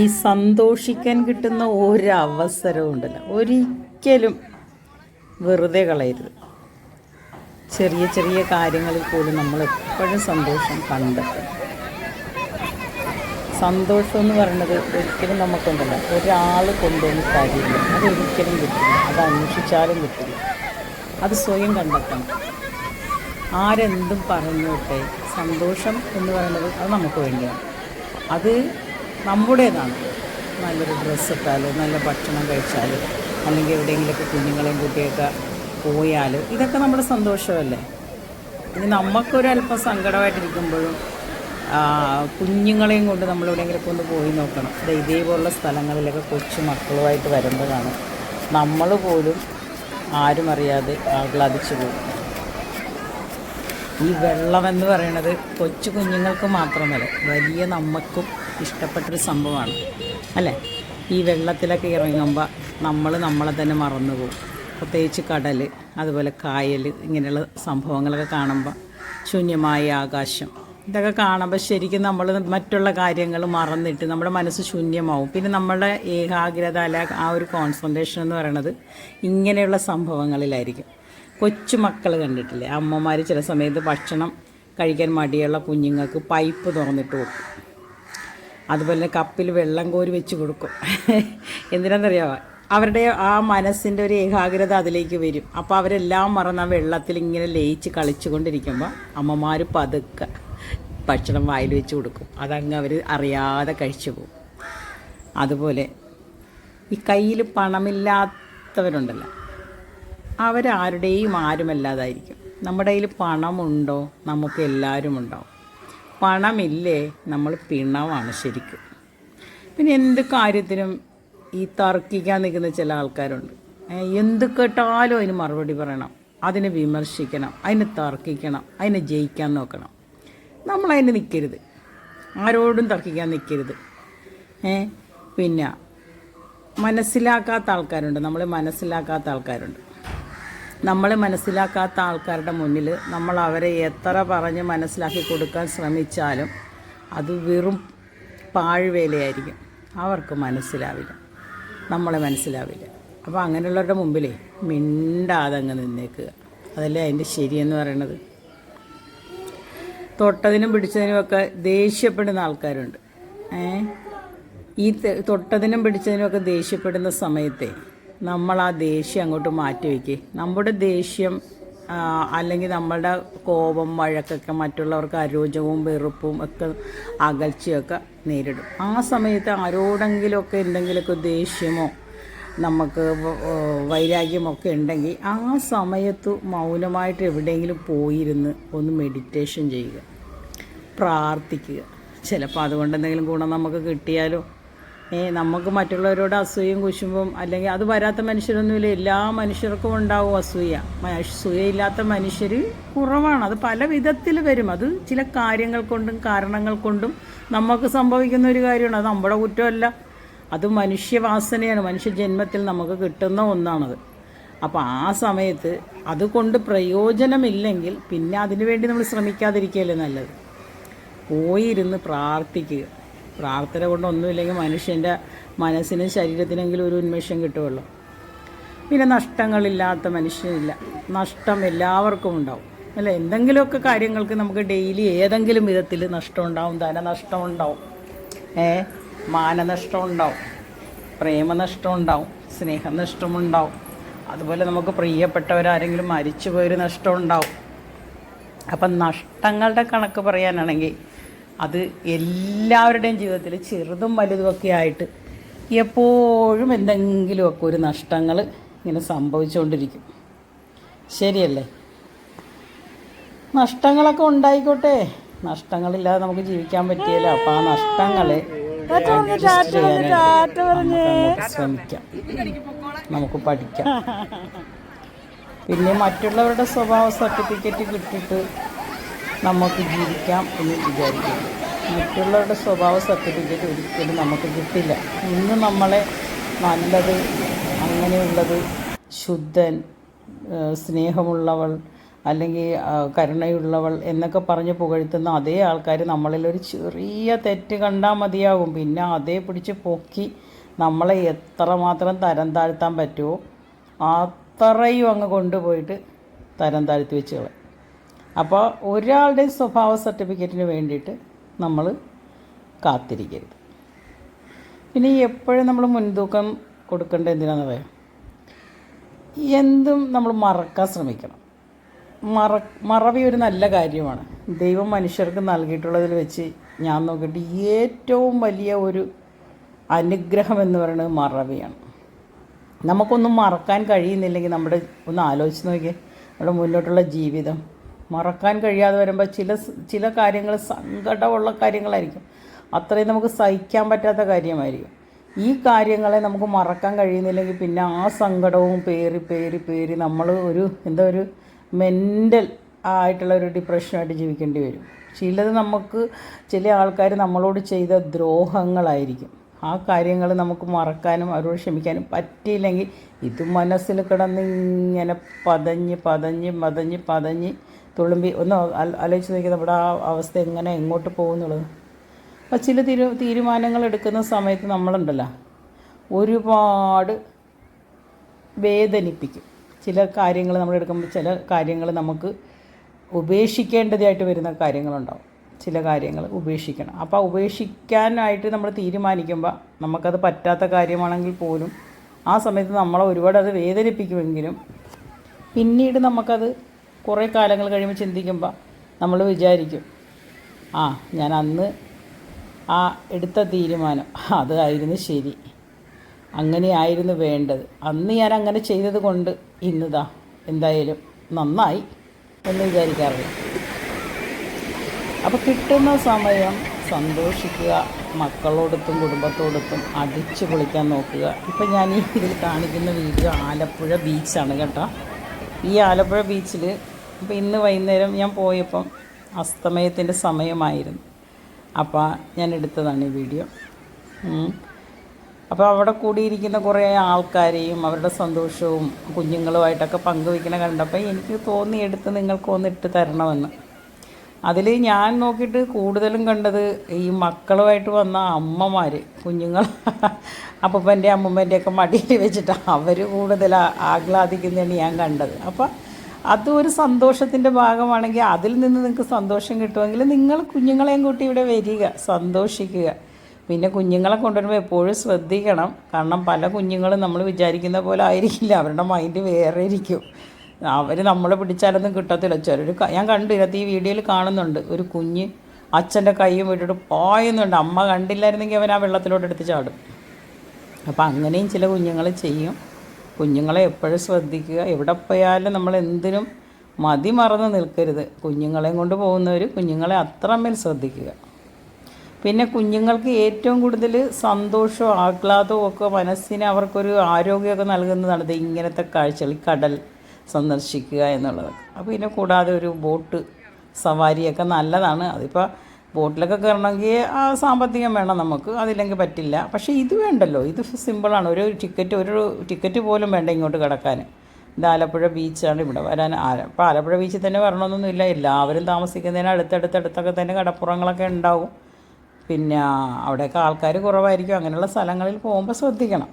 ഈ സന്തോഷിക്കാൻ കിട്ടുന്ന ഒരവസരവും ഉണ്ടല്ലോ, ഒരിക്കലും വെറുതെ കളയരുത്. ചെറിയ ചെറിയ കാര്യങ്ങളിൽ പോലും നമ്മൾ എപ്പോഴും സന്തോഷം കണ്ടെത്തണം. സന്തോഷം എന്ന് പറയുന്നത് ഒരിക്കലും നമുക്കുണ്ടല്ലോ, ഒരാൾ കൊണ്ടുവന്ന് തരില്ല, അതൊരിക്കലും കിട്ടില്ല, അത് അന്വേഷിച്ചാലും കിട്ടില്ല. അത് സ്വയം കണ്ടെത്തണം. ആരെന്തും പറഞ്ഞോട്ടെ, സന്തോഷം എന്ന് പറയുന്നത് അത് നമുക്ക് വേണ്ടിയാണ്. അത് നമ്മുടേതാണ്. നല്ലൊരു ഡ്രസ്സ് ഇട്ടാൽ, നല്ല ഭക്ഷണം കഴിച്ചാൽ, അല്ലെങ്കിൽ എവിടെയെങ്കിലുമൊക്കെ കുഞ്ഞുങ്ങളെയും കുട്ടിയൊക്കെ പോയാൽ, ഇതൊക്കെ നമ്മുടെ സന്തോഷമല്ലേ. ഇനി നമുക്കൊരല്പം സങ്കടമായിട്ടിരിക്കുമ്പോഴും കുഞ്ഞുങ്ങളെയും കൊണ്ട് നമ്മൾ എവിടെയെങ്കിലുമൊക്കെ ഒന്ന് പോയി നോക്കണം. ഇതേപോലുള്ള സ്ഥലങ്ങളിലൊക്കെ കൊച്ചു മക്കളുമായിട്ട് വരുമ്പോഴാണ് നമ്മൾ പോലും ആരും അറിയാതെ ആഹ്ലാദിച്ചു പോകും. ഈ വെള്ളമെന്ന് പറയുന്നത് കൊച്ചു കുഞ്ഞുങ്ങൾക്ക് മാത്രമല്ല, വലിയ നമുക്കും ഇഷ്ടപ്പെട്ടൊരു സംഭവമാണ് അല്ലേ. ഈ വെള്ളത്തിലൊക്കെ ഇറങ്ങുമ്പോൾ നമ്മളെ തന്നെ മറന്നു പോകും. പ്രത്യേകിച്ച് കടൽ, അതുപോലെ കായൽ, ഇങ്ങനെയുള്ള സംഭവങ്ങളൊക്കെ കാണുമ്പോൾ, ശൂന്യമായ ആകാശം, ഇതൊക്കെ കാണുമ്പോൾ ശരിക്കും നമ്മൾ മറ്റുള്ള കാര്യങ്ങൾ മറന്നിട്ട് നമ്മുടെ മനസ്സ് ശൂന്യമാവും. പിന്നെ നമ്മളുടെ ഏകാഗ്രത അല്ല ആ ഒരു കോൺസെൻട്രേഷൻ എന്ന് പറയുന്നത് ഇങ്ങനെയുള്ള സംഭവങ്ങളിലായിരിക്കും. കൊച്ചു മക്കൾ കണ്ടിട്ടില്ലേ, അമ്മമാർ ചില സമയത്ത് ഭക്ഷണം കഴിക്കാൻ മടിയുള്ള കുഞ്ഞുങ്ങൾക്ക് പൈപ്പ് തുറന്നിട്ട് കൊടുക്കും. അതുപോലെ കപ്പിൽ വെള്ളം കോരി വെച്ച് കൊടുക്കും. എന്തിനാണെന്നറിയാമോ? അവരുടെ ആ മനസ്സിൻ്റെ ഒരു ഏകാഗ്രത അതിലേക്ക് വരും. അപ്പോൾ അവരെല്ലാം മറന്ന് ആ വെള്ളത്തിൽ ഇങ്ങനെ ലയിച്ച് കളിച്ചു കൊണ്ടിരിക്കുമ്പോൾ അമ്മമാർ പതുക്കെ ഭക്ഷണം വായിൽ വെച്ച് കൊടുക്കും. അതങ്ങ് അവർ അറിയാതെ കഴിച്ചു പോകും. അതുപോലെ ഈ കയ്യിൽ പണമില്ലാത്തവരുണ്ടല്ലോ, അവരാരുടെയും ആരുമല്ലാതായിരിക്കും. നമ്മുടെ കയ്യിൽ പണമുണ്ടോ, നമുക്ക് എല്ലാവരും ഉണ്ടാവും. പണമില്ലേ, നമ്മൾ പിണമാണ് ശരിക്കും. പിന്നെ എന്ത് കാര്യത്തിനും ഈ തർക്കിക്കാൻ നിൽക്കുന്ന ചില ആൾക്കാരുണ്ട്. എന്ത് കേട്ടാലും അതിന് മറുപടി പറയണം, അതിനെ വിമർശിക്കണം, അതിന് തർക്കിക്കണം, അതിനെ ജയിക്കാൻ നോക്കണം. നമ്മളതിന് നിൽക്കരുത്, ആരോടും തർക്കിക്കാൻ നിൽക്കരുത്. പിന്നെ മനസ്സിലാക്കാത്ത ആൾക്കാരുണ്ട്, നമ്മളെ മനസ്സിലാക്കാത്ത ആൾക്കാരുടെ മുന്നിൽ നമ്മൾ അവരെ എത്ര പറഞ്ഞ് മനസ്സിലാക്കി കൊടുക്കാൻ ശ്രമിച്ചാലും അത് വെറും പാഴ്വേലയായിരിക്കും. അവർക്ക് മനസ്സിലാവില്ല, നമ്മളെ മനസ്സിലാവില്ല. അപ്പോൾ അങ്ങനെയുള്ളവരുടെ മുമ്പിലേ മിണ്ടാതെ അങ്ങ് നിന്നേക്കുക. അതല്ലേ അതിൻ്റെ ശരിയെന്ന് പറയണത്. തൊട്ടതിനും പിടിച്ചതിനുമൊക്കെ ദേഷ്യപ്പെടുന്ന ആൾക്കാരുണ്ട്. ഈ തൊട്ടതിനും പിടിച്ചതിനുമൊക്കെ ദേഷ്യപ്പെടുന്ന സമയത്തെ നമ്മൾ ആ ദേഷ്യം അങ്ങോട്ട് മാറ്റി വയ്ക്കുക. നമ്മുടെ ദേഷ്യം അല്ലെങ്കിൽ നമ്മളുടെ കോപം, വഴക്കൊക്കെ മറ്റുള്ളവർക്ക് അരോചകവും വെറുപ്പും ഒക്കെ അകൽച്ചയൊക്കെ നേരിടും. ആ സമയത്ത് ആരോടെങ്കിലുമൊക്കെ എന്തെങ്കിലുമൊക്കെ ദേഷ്യമോ നമുക്ക് വൈരാഗ്യമൊക്കെ ഉണ്ടെങ്കിൽ ആ സമയത്ത് മൗനമായിട്ട് എവിടെയെങ്കിലും പോയിരുന്ന് ഒന്ന് മെഡിറ്റേഷൻ ചെയ്യുക, പ്രാർത്ഥിക്കുക. ചിലപ്പോൾ അതുകൊണ്ട് എന്തെങ്കിലും ഗുണം നമുക്ക് കിട്ടിയാലോ. നമുക്ക് മറ്റുള്ളവരോട് അസൂയയും കുശുമ്പും, അല്ലെങ്കിൽ അത് വരാത്ത മനുഷ്യരൊന്നുമില്ല, എല്ലാ മനുഷ്യർക്കും ഉണ്ടാവും അസൂയ. അസൂയയില്ലാത്ത മനുഷ്യർ കുറവാണ്. അത് പല വിധത്തിൽ വരും. അത് ചില കാര്യങ്ങൾ കൊണ്ടും കാരണങ്ങൾ കൊണ്ടും നമുക്ക് സംഭവിക്കുന്ന ഒരു കാര്യമാണ്. അത് നമ്മുടെ കുറ്റമല്ല, അത് മനുഷ്യവാസനയാണ്, മനുഷ്യജന്മത്തിൽ നമുക്ക് കിട്ടുന്ന ഒന്നാണത്. അപ്പോൾ ആ സമയത്ത് അതുകൊണ്ട് പ്രയോജനമില്ലെങ്കിൽ പിന്നെ അതിനു വേണ്ടി നമ്മൾ ശ്രമിക്കാതിരിക്കുകയല്ലേ നല്ലത്. പോയിരുന്ന് പ്രാർത്ഥിക്കുക. പ്രാർത്ഥന കൊണ്ടൊന്നുമില്ലെങ്കിൽ മനുഷ്യൻ്റെ മനസ്സിനും ശരീരത്തിനെങ്കിലും ഒരു ഉന്മേഷം കിട്ടുമല്ലോ. പിന്നെ നഷ്ടങ്ങളില്ലാത്ത മനുഷ്യനില്ല. നഷ്ടം എല്ലാവർക്കും ഉണ്ടാവും അല്ലേ. എന്തെങ്കിലുമൊക്കെ കാര്യങ്ങൾക്ക് നമുക്ക് ഡെയിലി ഏതെങ്കിലും വിധത്തിൽ നഷ്ടം ഉണ്ടാവും. ധനനഷ്ടം ഉണ്ടാവും, മാനനഷ്ടം ഉണ്ടാവും, പ്രേമനഷ്ടം ഉണ്ടാവും, സ്നേഹനഷ്ടമുണ്ടാവും. അതുപോലെ നമുക്ക് പ്രിയപ്പെട്ടവരാരെങ്കിലും മരിച്ചു പോയൊരു നഷ്ടം ഉണ്ടാവും. അപ്പം നഷ്ടങ്ങളുടെ കണക്ക് പറയാനാണെങ്കിൽ അത് എല്ലാവരുടെയും ജീവിതത്തിൽ ചെറുതും വലുതുമൊക്കെ ആയിട്ട് എപ്പോഴും എന്തെങ്കിലുമൊക്കെ ഒരു നഷ്ടങ്ങൾ ഇങ്ങനെ സംഭവിച്ചുകൊണ്ടിരിക്കും. ശരിയല്ലേ? നഷ്ടങ്ങളൊക്കെ ഉണ്ടായിക്കോട്ടെ, നഷ്ടങ്ങളില്ലാതെ നമുക്ക് ജീവിക്കാൻ പറ്റിയല്ലോ. അപ്പോൾ ആ നഷ്ടങ്ങളെ ശ്രമിക്കാം, നമുക്ക് പഠിക്കാം. പിന്നെ മറ്റുള്ളവരുടെ സ്വഭാവ സർട്ടിഫിക്കറ്റ് കിട്ടിയിട്ട് നമുക്ക് ജീവിക്കാം എന്ന് വിചാരിക്കും. മറ്റുള്ളവരുടെ സ്വഭാവ സർട്ടിഫിക്കറ്റ് ഒരിക്കലും നമുക്ക് കിട്ടില്ല. ഇന്ന് നമ്മളെ നല്ലത്, അങ്ങനെയുള്ളത്, ശുദ്ധൻ, സ്നേഹമുള്ളവൾ, അല്ലെങ്കിൽ കരുണയുള്ളവൾ എന്നൊക്കെ പറഞ്ഞ് പുകഴ്ത്തുന്ന അതേ ആൾക്കാർ നമ്മളിലൊരു ചെറിയ തെറ്റ് കണ്ടാൽ മതിയാകും, പിന്നെ അതേ പിടിച്ച് പൊക്കി നമ്മളെ എത്രമാത്രം തരം താഴ്ത്താൻ പറ്റുമോ അത്രയും അങ്ങ് കൊണ്ടുപോയിട്ട് തരം താഴ്ത്തി വെച്ച് കളയും. അപ്പോൾ ഒരാളുടെ സ്വഭാവ സർട്ടിഫിക്കറ്റിന് വേണ്ടിയിട്ട് നമ്മൾ കാത്തിരിക്കരുത്. പിന്നെ എപ്പോഴും നമ്മൾ മുൻതൂക്കം കൊടുക്കേണ്ടത് എന്തിനാണെന്ന് പറയാം, എന്തും നമ്മൾ മറക്കാൻ ശ്രമിക്കണം. മറവി ഒരു നല്ല കാര്യമാണ്. ദൈവം മനുഷ്യർക്ക് നൽകിയിട്ടുള്ളതിൽ വെച്ച് ഞാൻ നോക്കിയിട്ട് ഏറ്റവും വലിയ ഒരു അനുഗ്രഹം എന്ന് പറയുന്നത് മറവിയാണ്. നമുക്കൊന്നും മറക്കാൻ കഴിയുന്നില്ലെങ്കിൽ ഒന്ന് ആലോചിച്ച് നോക്കിയേ, നമ്മുടെ മുന്നോട്ടുള്ള ജീവിതം മറക്കാൻ കഴിയാതെ വരുമ്പോൾ ചില കാര്യങ്ങൾ സങ്കടമുള്ള കാര്യങ്ങളായിരിക്കും, അത്രയും നമുക്ക് സഹിക്കാൻ പറ്റാത്ത കാര്യമായിരിക്കും. ഈ കാര്യങ്ങളെ നമുക്ക് മറക്കാൻ കഴിയുന്നില്ലെങ്കിൽ പിന്നെ ആ സങ്കടവും പേറി നമ്മൾ ഒരു മെൻ്റൽ ആയിട്ടുള്ള ഒരു ഡിപ്രഷനായിട്ട് ജീവിക്കേണ്ടി വരും. ചില ആൾക്കാർ നമ്മളോട് ചെയ്ത ദ്രോഹങ്ങളായിരിക്കും. ആ കാര്യങ്ങൾ നമുക്ക് മറക്കാനും അവരോട് ക്ഷമിക്കാനും പറ്റിയില്ലെങ്കിൽ ഇത് മനസ്സിൽ കിടന്ന് ഇങ്ങനെ പതഞ്ഞ് തുളുമ്പി ഒന്ന് ആലോചിച്ച് നോക്കി നമ്മുടെ ആ അവസ്ഥ എങ്ങോട്ട് പോകുന്നുള്ളത്. അപ്പോൾ ചില തീരുമാനങ്ങൾ എടുക്കുന്ന സമയത്ത് നമ്മളുണ്ടല്ലോ ഒരുപാട് വേദനിപ്പിക്കും. ചില കാര്യങ്ങൾ നമ്മൾ എടുക്കുമ്പോൾ ചില കാര്യങ്ങൾ നമുക്ക് ഉപേക്ഷിക്കേണ്ടതായിട്ട് വരുന്ന കാര്യങ്ങളുണ്ടാവും. ചില കാര്യങ്ങൾ ഉപേക്ഷിക്കണം. അപ്പോൾ ഉപേക്ഷിക്കാനായിട്ട് നമ്മൾ തീരുമാനിക്കുമ്പോൾ നമുക്കത് പറ്റാത്ത കാര്യമാണെങ്കിൽ പോലും ആ സമയത്ത് നമ്മളെ ഒരുപാട് അത് വേദനിപ്പിക്കുമെങ്കിലും പിന്നീട് നമുക്കത് കുറേ കാലങ്ങൾ കഴിയുമ്പോൾ ചിന്തിക്കുമ്പോൾ നമ്മൾ വിചാരിക്കും, ഞാൻ അന്ന് ആ എടുത്ത തീരുമാനം അതായിരുന്നു ശരി, അങ്ങനെയായിരുന്നു വേണ്ടത്, അന്ന് ഞാൻ അങ്ങനെ ചെയ്തത് കൊണ്ട് ഇന്നതാ എന്തായാലും നന്നായി എന്ന് വിചാരിക്കാറില്ല. അപ്പോൾ കിട്ടുന്ന സമയം സന്തോഷിക്കുക, മക്കളോടൊത്തും കുടുംബത്തോടൊത്തും അടിച്ചു പൊളിക്കാൻ നോക്കുക. ഇപ്പം ഞാൻ ഇതിൽ കാണിക്കുന്ന വീഡിയോ ആലപ്പുഴ ബീച്ചാണ് കേട്ടോ. ഈ ആലപ്പുഴ ബീച്ചിൽ ഇപ്പോൾ ഇന്ന് വൈകുന്നേരം ഞാൻ പോയപ്പം അസ്തമയത്തിൻ്റെ സമയമായിരുന്നു. അപ്പോൾ ഞാൻ എടുത്തതാണ് ഈ വീഡിയോ. അപ്പോൾ അവിടെ കൂടിയിരിക്കുന്ന കുറേ ആൾക്കാരെയും അവരുടെ സന്തോഷവും കുഞ്ഞുങ്ങളുമായിട്ടൊക്കെ പങ്കുവയ്ക്കണ കണ്ടപ്പോൾ എനിക്ക് തോന്നി എടുത്ത് നിങ്ങൾക്കൊന്ന് ഇട്ട് തരണമെന്ന്. അതിൽ ഞാൻ നോക്കിയിട്ട് കൂടുതലും കണ്ടത് ഈ മക്കളുമായിട്ട് വന്ന അമ്മമാർ, കുഞ്ഞുങ്ങൾ അപ്പൂപ്പൻ്റെ അമ്മൂമ്മൻ്റെയൊക്കെ മടിയിൽ വെച്ചിട്ട് അവർ കൂടുതൽ ആഹ്ലാദിക്കുന്നതാണ് ഞാൻ കണ്ടത്. അപ്പോൾ അതൊരു സന്തോഷത്തിൻ്റെ ഭാഗമാണെങ്കിൽ അതിൽ നിന്ന് നിങ്ങൾക്ക് സന്തോഷം കിട്ടുമെങ്കിൽ നിങ്ങൾ കുഞ്ഞുങ്ങളെയും കൂട്ടി ഇവിടെ വരിക, സന്തോഷിക്കുക. പിന്നെ കുഞ്ഞുങ്ങളെ കൊണ്ടുവരുമ്പോൾ എപ്പോഴും ശ്രദ്ധിക്കണം. കാരണം പല കുഞ്ഞുങ്ങളും നമ്മൾ വിചാരിക്കുന്ന പോലെ ആയിരിക്കില്ല, അവരുടെ മൈൻഡ് വേറെ ഇരിക്കും. അവർ നമ്മളെ പിടിച്ചാലൊന്നും കിട്ടത്തില്ല. ഞാൻ കണ്ടു ഇതിനകത്ത് ഈ വീഡിയോയിൽ കാണുന്നുണ്ട്, ഒരു കുഞ്ഞ് അച്ഛൻ്റെ കൈയും വിട്ടിട്ട് പായുന്നുണ്ട്. അമ്മ കണ്ടില്ലായിരുന്നെങ്കിൽ അവൻ ആ വെള്ളത്തിലോട്ട് എടുത്ത് ചാടും. അപ്പോൾ അങ്ങനെയും ചില കുഞ്ഞുങ്ങൾ ചെയ്യും. കുഞ്ഞുങ്ങളെ എപ്പോഴും ശ്രദ്ധിക്കുക. എവിടെ പോയാലും നമ്മൾ എന്തിനും മറന്ന് നിൽക്കരുത്. കുഞ്ഞുങ്ങളെയും കൊണ്ട് പോകുന്നവർ കുഞ്ഞുങ്ങളെ അത്രമേൽ ശ്രദ്ധിക്കുക. പിന്നെ കുഞ്ഞുങ്ങൾക്ക് ഏറ്റവും കൂടുതൽ സന്തോഷവും ആഹ്ലാദവും ഒക്കെ മനസ്സിന് അവർക്കൊരു ആരോഗ്യമൊക്കെ നൽകുന്നതാണ് ഇങ്ങനത്തെ കാഴ്ചകൾ, കടൽ സന്ദർശിക്കുക എന്നുള്ളതൊക്കെ. അപ്പോൾ പിന്നെ കൂടാതെ ഒരു ബോട്ട് സവാരിയൊക്കെ നല്ലതാണ്. അതിപ്പോൾ ബോട്ടിലൊക്കെ കയറണമെങ്കിൽ സാമ്പത്തികം വേണം നമുക്ക്, അതില്ലെങ്കിൽ പറ്റില്ല. പക്ഷേ ഇത് വേണ്ടല്ലോ, ഇത് സിമ്പിളാണ്. ഒരു ടിക്കറ്റ് പോലും വേണ്ട ഇങ്ങോട്ട് കിടക്കാൻ. ഇത് ആലപ്പുഴ ബീച്ചാണ്. ഇവിടെ വരാൻ ഇപ്പോൾ ആലപ്പുഴ ബീച്ചിൽ തന്നെ വരണമെന്നൊന്നുമില്ല, എല്ലാവരും താമസിക്കുന്നതിന് അടുത്തടുത്തൊക്കെ തന്നെ കടപ്പുറങ്ങളൊക്കെ ഉണ്ടാവും. പിന്നെ അവിടെയൊക്കെ ആൾക്കാർ കുറവായിരിക്കും. അങ്ങനെയുള്ള സ്ഥലങ്ങളിൽ പോകുമ്പോൾ ശ്രദ്ധിക്കണം.